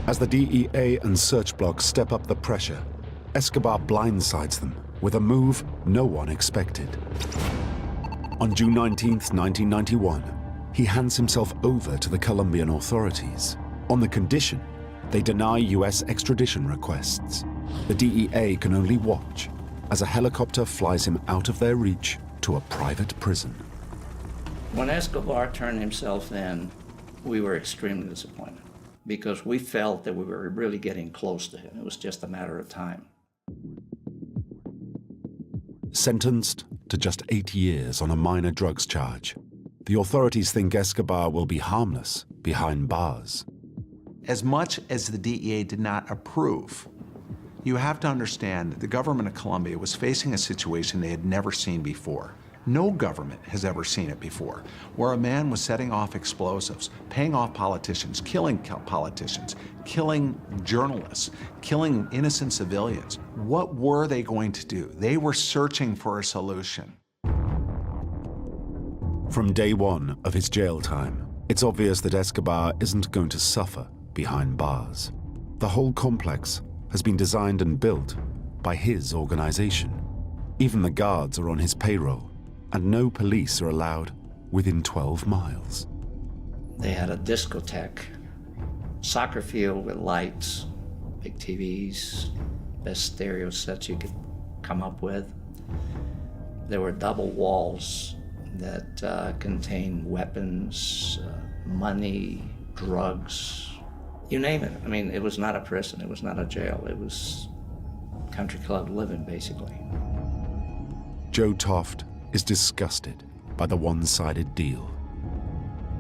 As the DEA and search bloc step up the pressure, Escobar blindsides them with a move no one expected. On June 19th, 1991, he hands himself over to the Colombian authorities on the condition they deny US extradition requests. The DEA can only watch as a helicopter flies him out of their reach to a private prison. When Escobar turned himself in, we were extremely disappointed because we felt that we were really getting close to him. It was just a matter of time. Sentenced to just 8 years on a minor drugs charge, the authorities think Escobar will be harmless behind bars. As much as the DEA did not approve, you have to understand that the government of Colombia was facing a situation they had never seen before. No government has ever seen it before, where a man was setting off explosives, paying off politicians, killing politicians, killing journalists, killing innocent civilians. What were they going to do? They were searching for a solution. From day one of his jail time, it's obvious that Escobar isn't going to suffer behind bars. The whole complex has been designed and built by his organization. Even the guards are on his payroll, and no police are allowed within 12 miles. They had a discotheque, soccer field with lights, big TVs, best stereo sets you could come up with. There were double walls that contained weapons, money, drugs, you name it. I mean, it was not a prison, it was not a jail, it was country club living, basically. Joe Toft is disgusted by the one-sided deal.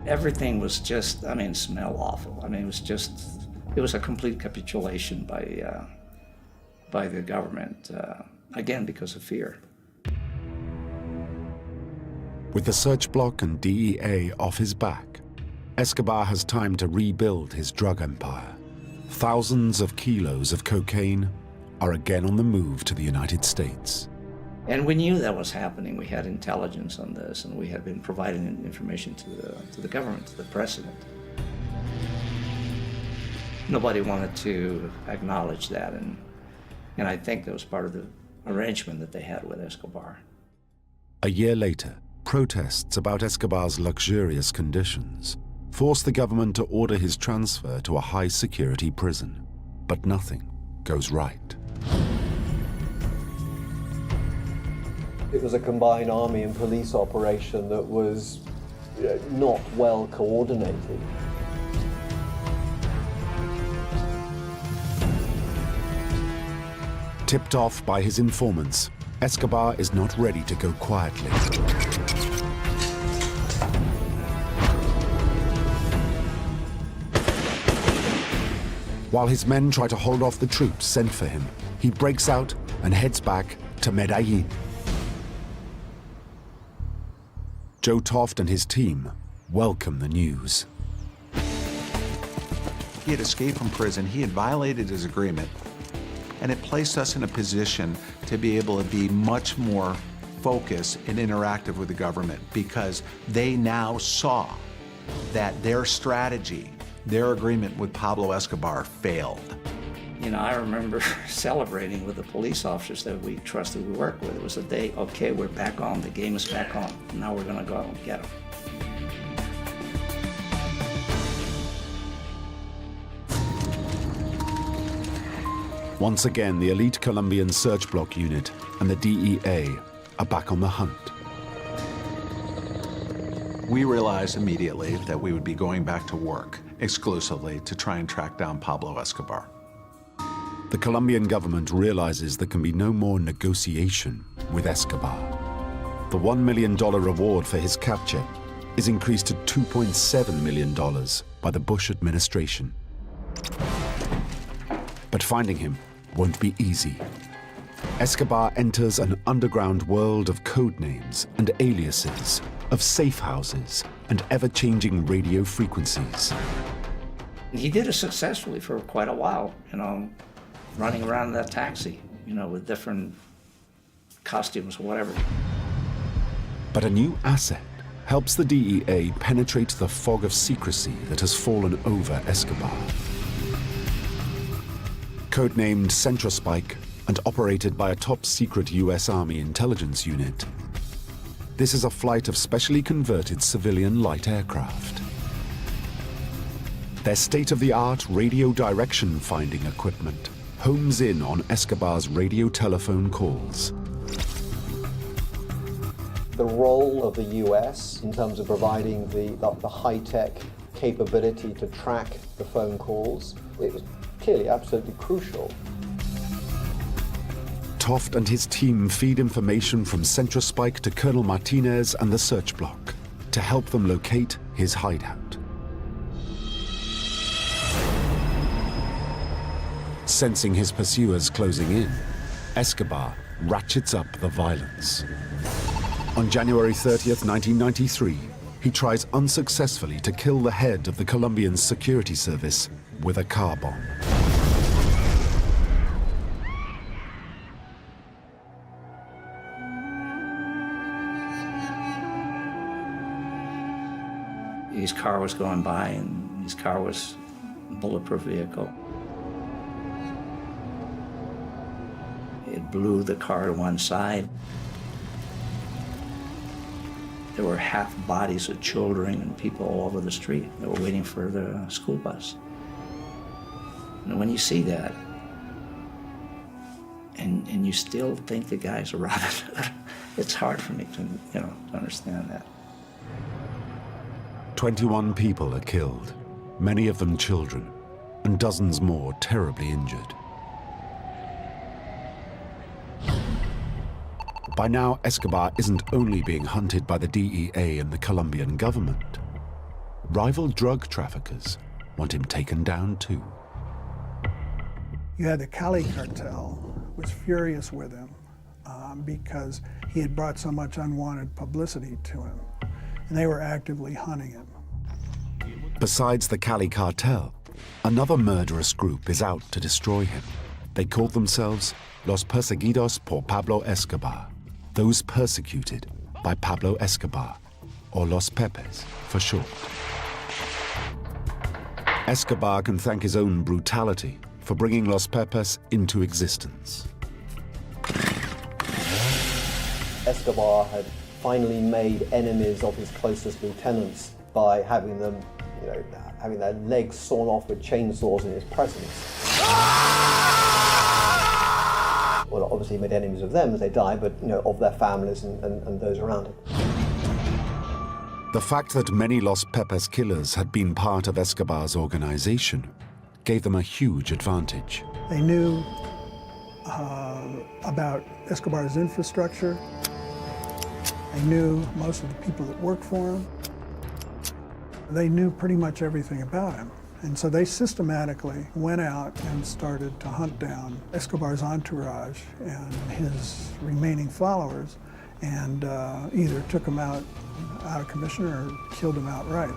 Everything was just, I mean, smelled awful. I mean, it was a complete capitulation by the government, again, because of fear. With the search bloc and DEA off his back, Escobar has time to rebuild his drug empire. Thousands of kilos of cocaine are again on the move to the United States. And we knew that was happening. We had intelligence on this, and we had been providing information to the government, to the president. Nobody wanted to acknowledge that, and I think that was part of the arrangement that they had with Escobar. A year later, protests about Escobar's luxurious conditions forced the government to order his transfer to a high-security prison. But nothing goes right. It was a combined army and police operation that was not well coordinated. Tipped off by his informants, Escobar is not ready to go quietly. While his men try to hold off the troops sent for him, he breaks out and heads back to Medellín. Joe Toft and his team welcome the news. He had escaped from prison, he had violated his agreement, and it placed us in a position to be able to be much more focused and interactive with the government because they now saw that their strategy, their agreement with Pablo Escobar failed. You know, I remember celebrating with the police officers that we trusted we worked with. It was a day, okay, we're back on, the game is back on. Now we're gonna go out and get them. Once again, the elite Colombian search bloc unit and the DEA are back on the hunt. We realized immediately that we would be going back to work exclusively to try and track down Pablo Escobar. The Colombian government realizes there can be no more negotiation with Escobar. The $1 million reward for his capture is increased to $2.7 million by the Bush administration. But finding him won't be easy. Escobar enters an underground world of code names and aliases, of safe houses and ever-changing radio frequencies. He did it successfully for quite a while, you know, running around in that taxi, you know, with different costumes or whatever. But a new asset helps the DEA penetrate the fog of secrecy that has fallen over Escobar. Codenamed Centrospike and operated by a top-secret US Army intelligence unit, this is a flight of specially converted civilian light aircraft. Their state-of-the-art radio direction finding equipment homes in on Escobar's radio telephone calls. The role of the US in terms of providing the high-tech capability to track the phone calls, it was clearly absolutely crucial. Toft and his team feed information from Centrospike to Colonel Martinez and the search block to help them locate his hideout. Sensing his pursuers closing in, Escobar ratchets up the violence. On January 30th, 1993, he tries unsuccessfully to kill the head of the Colombian security service with a car bomb. His car was going by, and his car was a bulletproof vehicle. It blew the car to one side. There were half bodies of children and people all over the street that were waiting for the school bus. And when you see that, and you still think the guy's a robber, it's hard for me to understand that. 21 people are killed, many of them children, and dozens more terribly injured. By now, Escobar isn't only being hunted by the DEA and the Colombian government. Rival drug traffickers want him taken down too. You had the Cali cartel was furious with him because he had brought so much unwanted publicity to him, and they were actively hunting him. Besides the Cali cartel, another murderous group is out to destroy him. They called themselves Los Perseguidos por Pablo Escobar, those persecuted by Pablo Escobar, or Los Pepes for short. Escobar can thank his own brutality for bringing Los Pepes into existence. Escobar had finally made enemies of his closest lieutenants by having them, having their legs sawn off with chainsaws in his presence. Well, obviously he made enemies of them as they died, but of their families and those around him. The fact that many Los Pepes killers had been part of Escobar's organization gave them a huge advantage. They knew about Escobar's infrastructure. They knew most of the people that worked for him. They knew pretty much everything about him. And so they systematically went out and started to hunt down Escobar's entourage and his remaining followers, and either took him out of commission or killed him outright.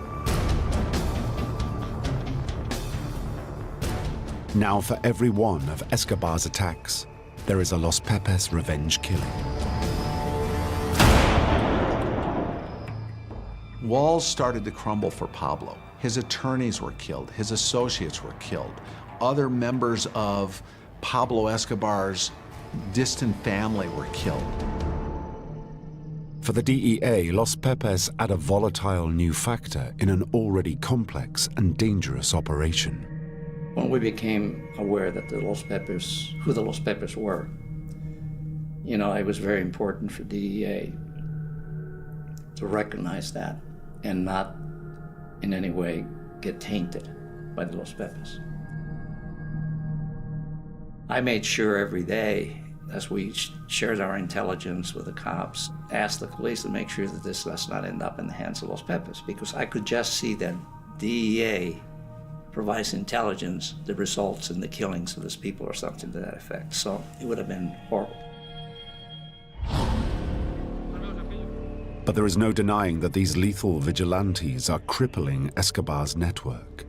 Now, for every one of Escobar's attacks, there is a Los Pepes revenge killing. Walls started to crumble for Pablo. His attorneys were killed, his associates were killed. Other members of Pablo Escobar's distant family were killed. For the DEA, Los Pepes add a volatile new factor in an already complex and dangerous operation. When we became aware that who the Los Pepes were, it was very important for DEA to recognize that and not in any way get tainted by the Los Pepes. I made sure every day, as we shared our intelligence with the cops, asked the police to make sure that this does not end up in the hands of Los Pepes, because I could just see that DEA provides intelligence that results in the killings of these people or something to that effect. So it would have been horrible. But there is no denying that these lethal vigilantes are crippling Escobar's network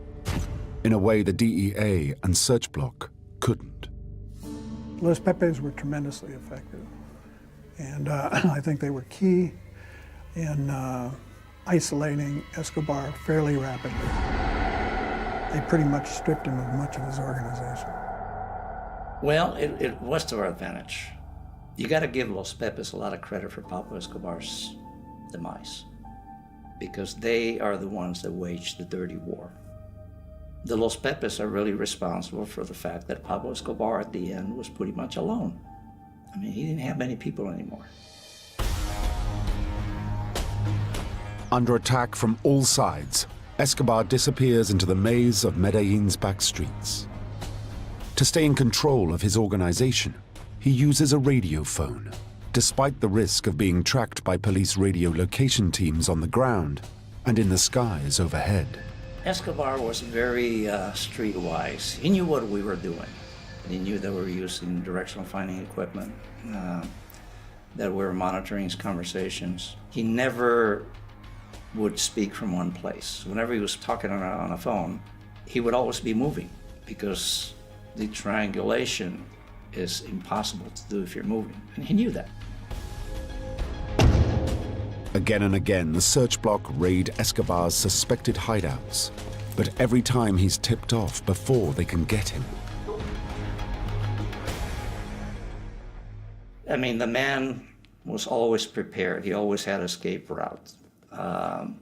in a way the DEA and Search Block couldn't. Los Pepes were tremendously effective, and I think they were key in isolating Escobar fairly rapidly. They pretty much stripped him of much of his organization. Well, it was to our advantage. You got to give Los Pepes a lot of credit for Pablo Escobar's demise, because they are the ones that waged the dirty war. The Los Pepes are really responsible for the fact that Pablo Escobar at the end was pretty much alone. I mean, he didn't have many people anymore. Under attack from all sides, Escobar disappears into the maze of Medellin's back streets. To stay in control of his organization, he uses a radio phone, despite the risk of being tracked by police radio location teams on the ground and in the skies overhead. Escobar was very streetwise. He knew what we were doing. He knew that we were using directional finding equipment, that we were monitoring his conversations. He never would speak from one place. Whenever he was talking on a phone, he would always be moving, because the triangulation is impossible to do if you're moving, and he knew that. Again and again, the search block raid Escobar's suspected hideouts, but every time he's tipped off before they can get him. I mean, the man was always prepared. He always had an escape route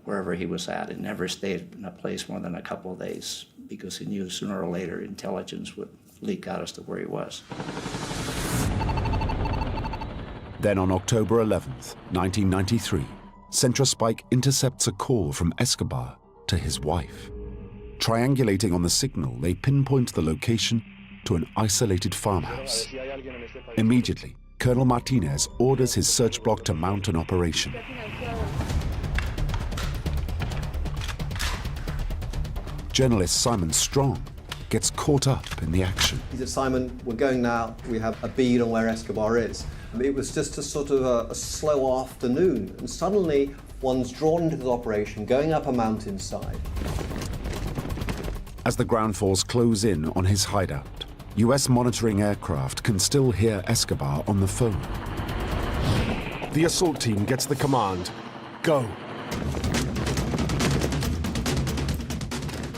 wherever he was at. He never stayed in a place more than a couple of days, because he knew sooner or later intelligence would leak out as to where he was. Then on October 11th, 1993, CentraSpike intercepts a call from Escobar to his wife. Triangulating on the signal, they pinpoint the location to an isolated farmhouse. Immediately, Colonel Martinez orders his search block to mount an operation. Journalist Simon Strong gets caught up in the action. He said, Simon, we're going now. We have a bead on where Escobar is. It was just a sort of a slow afternoon, and suddenly one's drawn into the operation, going up a mountainside. As the ground force close in on his hideout, US monitoring aircraft can still hear Escobar on the phone. The assault team gets the command. Go.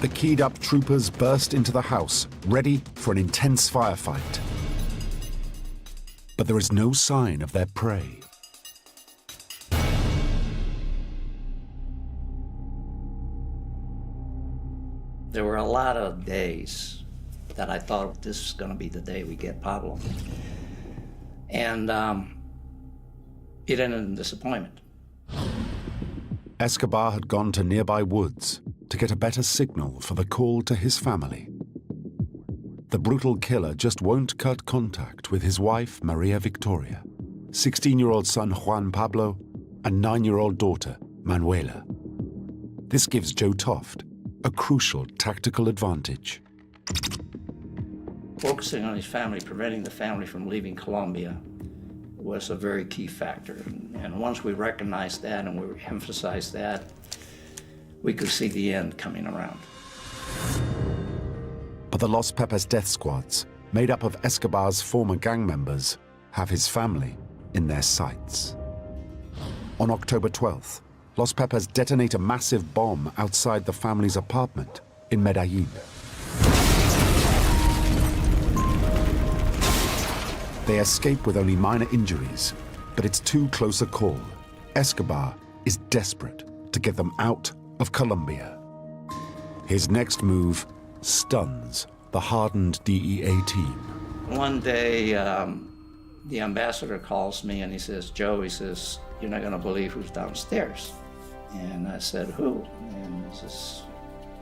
The keyed-up troopers burst into the house, ready for an intense firefight. But there is no sign of their prey. There were a lot of days that I thought this was going to be the day we get Pablo. And it ended in disappointment. Escobar had gone to nearby woods to get a better signal for the call to his family. The brutal killer just won't cut contact with his wife, Maria Victoria, 16-year-old son Juan Pablo, and 9-year-old daughter, Manuela. This gives Joe Toft a crucial tactical advantage. Focusing on his family, preventing the family from leaving Colombia, was a very key factor. And once we recognized that and we emphasized that, we could see the end coming around. But the Los Pepes death squads, made up of Escobar's former gang members, have his family in their sights. On October 12th, Los Pepes detonate a massive bomb outside the family's apartment in Medellín. They escape with only minor injuries, but it's too close a call. Escobar is desperate to get them out of Colombia. His next move stuns the hardened DEA team. One day, the ambassador calls me and he says, Joe, he says, you're not going to believe who's downstairs. And I said, who? And this is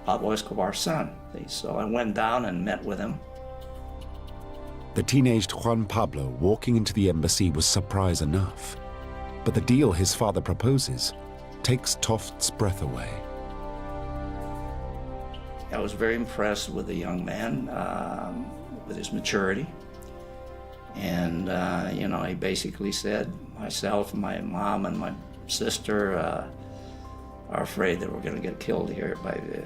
Pablo Escobar's son. So I went down and met with him. The teenaged Juan Pablo walking into the embassy was surprise enough. But the deal his father proposes takes Toft's breath away. I was very impressed with the young man, with his maturity. And, you know, he basically said, myself, my mom, and my sister are afraid that we're going to get killed here by the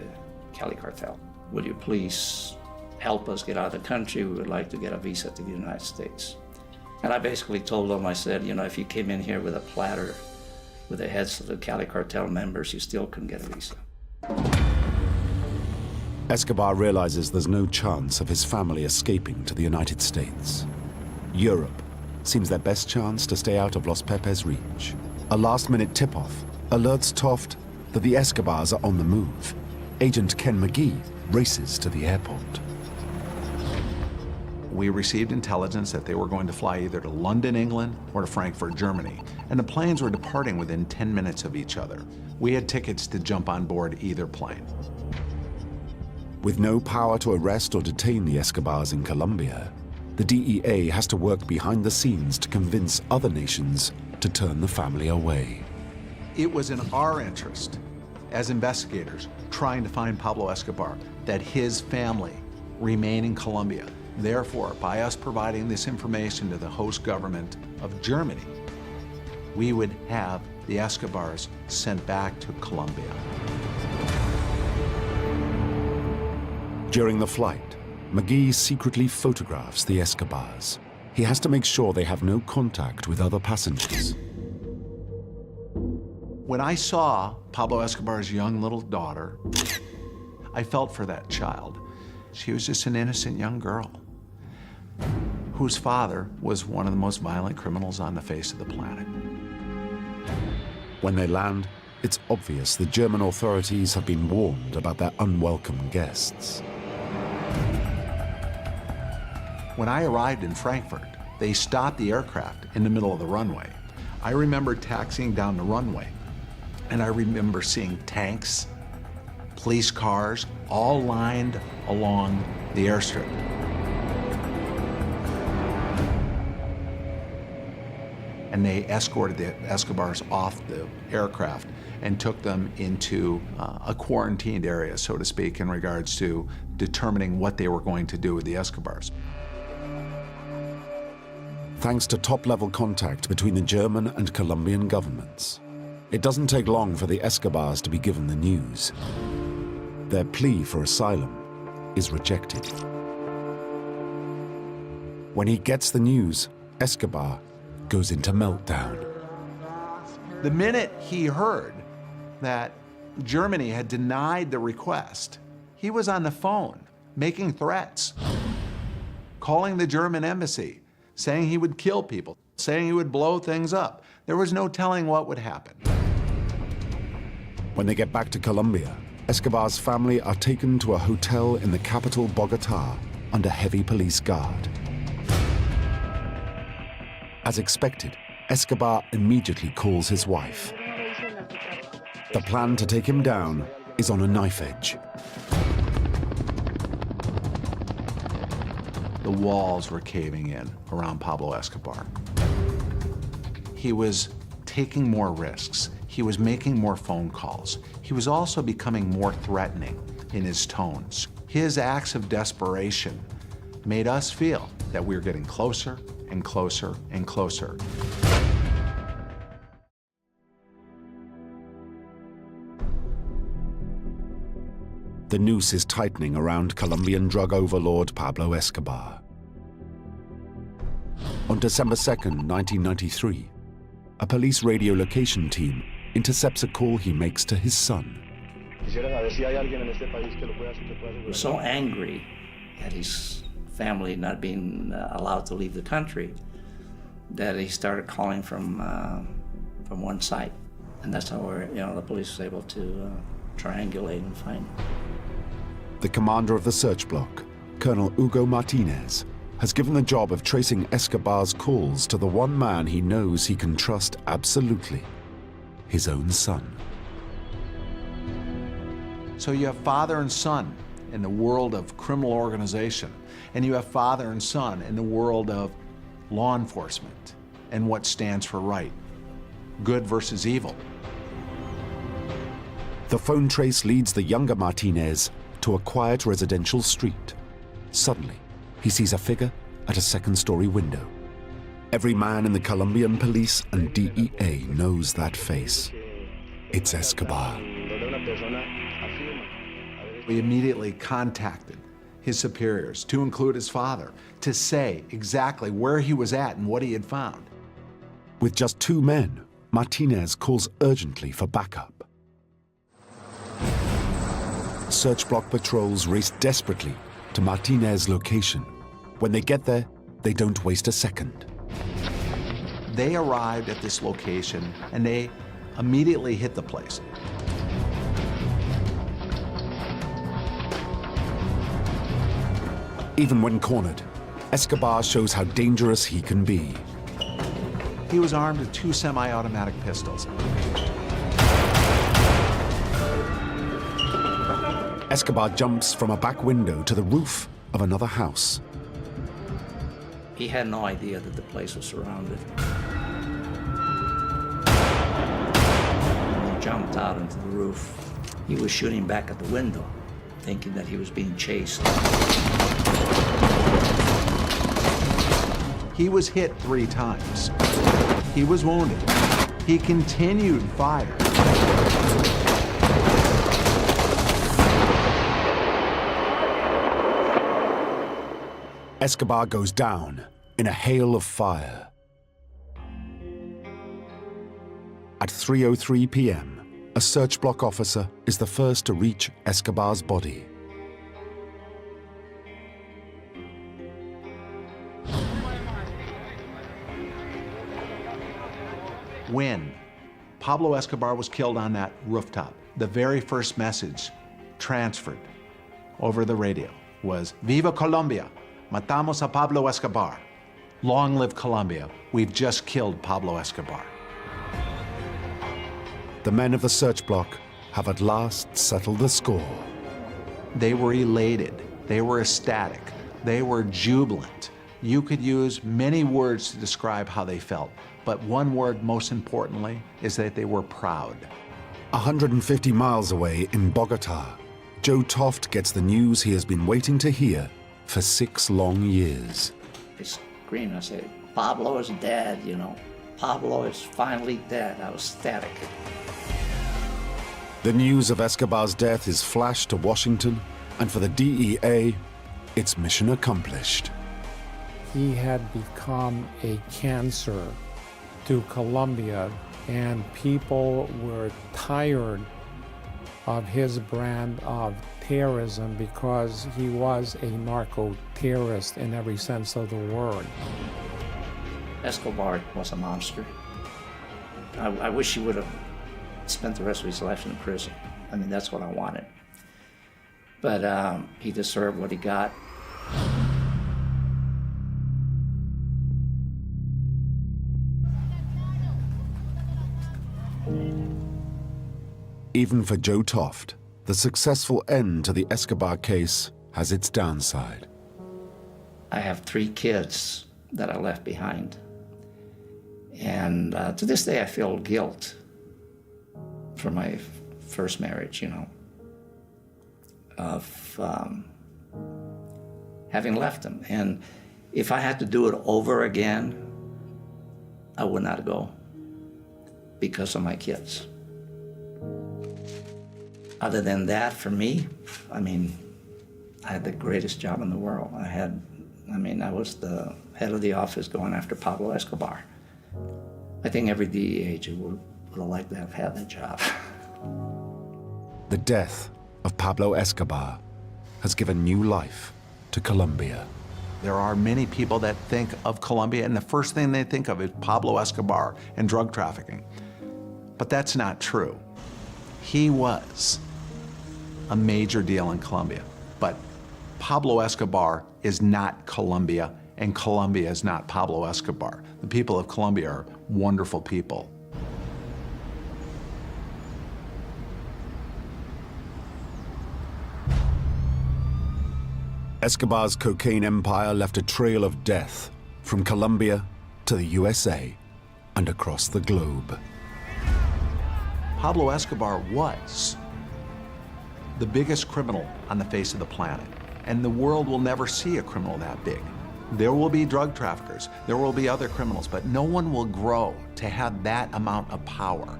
Cali cartel. Would you please help us get out of the country? We would like to get a visa to the United States. And I basically told him, I said, you know, if you came in here with a platter with the heads of the Cali cartel members, you still couldn't get a visa. Escobar realizes there's no chance of his family escaping to the United States. Europe seems their best chance to stay out of Los Pepes' reach. A last-minute tip-off alerts Toft that the Escobars are on the move. Agent Ken McGee races to the airport. We received intelligence that they were going to fly either to London, England, or to Frankfurt, Germany, and the planes were departing within 10 minutes of each other. We had tickets to jump on board either plane. With no power to arrest or detain the Escobars in Colombia, the DEA has to work behind the scenes to convince other nations to turn the family away. It was in our interest, as investigators trying to find Pablo Escobar, that his family remain in Colombia. Therefore, by us providing this information to the host government of Germany, we would have the Escobars sent back to Colombia. During the flight, McGee secretly photographs the Escobars. He has to make sure they have no contact with other passengers. When I saw Pablo Escobar's young little daughter, I felt for that child. She was just an innocent young girl whose father was one of the most violent criminals on the face of the planet. When they land, it's obvious the German authorities have been warned about their unwelcome guests. When I arrived in Frankfurt, they stopped the aircraft in the middle of the runway. I remember taxiing down the runway, and I remember seeing tanks, police cars, all lined along the airstrip. And they escorted the Escobars off the aircraft and took them into a quarantined area, so to speak, in regards to determining what they were going to do with the Escobars. Thanks to top-level contact between the German and Colombian governments, it doesn't take long for the Escobars to be given the news. Their plea for asylum is rejected. When he gets the news, Escobar goes into meltdown. The minute he heard that Germany had denied the request, he was on the phone making threats, calling the German embassy, saying he would kill people, saying he would blow things up. There was no telling what would happen. When they get back to Colombia, Escobar's family are taken to a hotel in the capital, Bogotá, under heavy police guard. As expected, Escobar immediately calls his wife. The plan to take him down is on a knife edge. The walls were caving in around Pablo Escobar. He was taking more risks. He was making more phone calls. He was also becoming more threatening in his tones. His acts of desperation made us feel that we were getting closer and closer and closer. The noose is tightening around Colombian drug overlord Pablo Escobar. On December 2nd, 1993, a police radio location team intercepts a call he makes to his son. He was so angry at his family not being allowed to leave the country that he started calling from one site, and that's how the police was able to triangulate and find him. The commander of the search block, Colonel Hugo Martinez, has given the job of tracing Escobar's calls to the one man he knows he can trust absolutely, his own son. So you have father and son in the world of criminal organization, and you have father and son in the world of law enforcement and what stands for right, good versus evil. The phone trace leads the younger Martinez to a quiet residential street. Suddenly, he sees a figure at a second-story window. Every man in the Colombian police and DEA knows that face. It's Escobar. We immediately contacted his superiors, to include his father, to say exactly where he was at and what he had found. With just 2 men, Martinez calls urgently for backup. search block patrols race desperately to Martinez's location. When they get there, they don't waste a second. They arrived at this location and they immediately hit the place. Even when cornered, Escobar shows how dangerous he can be. He was armed with 2 semi-automatic pistols. Escobar jumps from a back window to the roof of another house. He had no idea that the place was surrounded. When he jumped out into the roof, he was shooting back at the window, thinking that he was being chased. He was hit 3 times. He was wounded. He continued fire. Escobar goes down in a hail of fire. At 3:03 p.m., a search block officer is the first to reach Escobar's body. When Pablo Escobar was killed on that rooftop, the very first message transferred over the radio was, "Viva Colombia! Matamos a Pablo Escobar. Long live Colombia. We've just killed Pablo Escobar." The men of the search block have at last settled the score. They were elated. They were ecstatic. They were jubilant. You could use many words to describe how they felt, but one word most importantly is that they were proud. 150 miles away in Bogota, Joe Toft gets the news he has been waiting to hear for 6 long years. I screamed, I said, "Pablo is dead, you know. Pablo is finally dead." I was ecstatic. The news of Escobar's death is flashed to Washington, and for the DEA, it's mission accomplished. He had become a cancer to Colombia, and people were tired of his brand of terrorism because he was a narco-terrorist in every sense of the word. Escobar was a monster. I wish he would have spent the rest of his life in prison. I mean, that's what I wanted. But he deserved what he got. Even for Joe Toft, the successful end to the Escobar case has its downside. I have 3 kids that I left behind. And to this day, I feel guilt for my first marriage, you know, of having left them. And if I had to do it over again, I would not go because of my kids. Other than that, for me, I mean, I had the greatest job in the world. I was the head of the office going after Pablo Escobar. I think every DEA agent would have liked to have had that job. The death of Pablo Escobar has given new life to Colombia. There are many people that think of Colombia, and the first thing they think of is Pablo Escobar and drug trafficking. But that's not true. He was a major deal in Colombia, but Pablo Escobar is not Colombia, and Colombia is not Pablo Escobar. The people of Colombia are wonderful people. Escobar's cocaine empire left a trail of death from Colombia to the USA and across the globe. Pablo Escobar was the biggest criminal on the face of the planet, and the world will never see a criminal that big. There will be drug traffickers, there will be other criminals, but no one will grow to have that amount of power.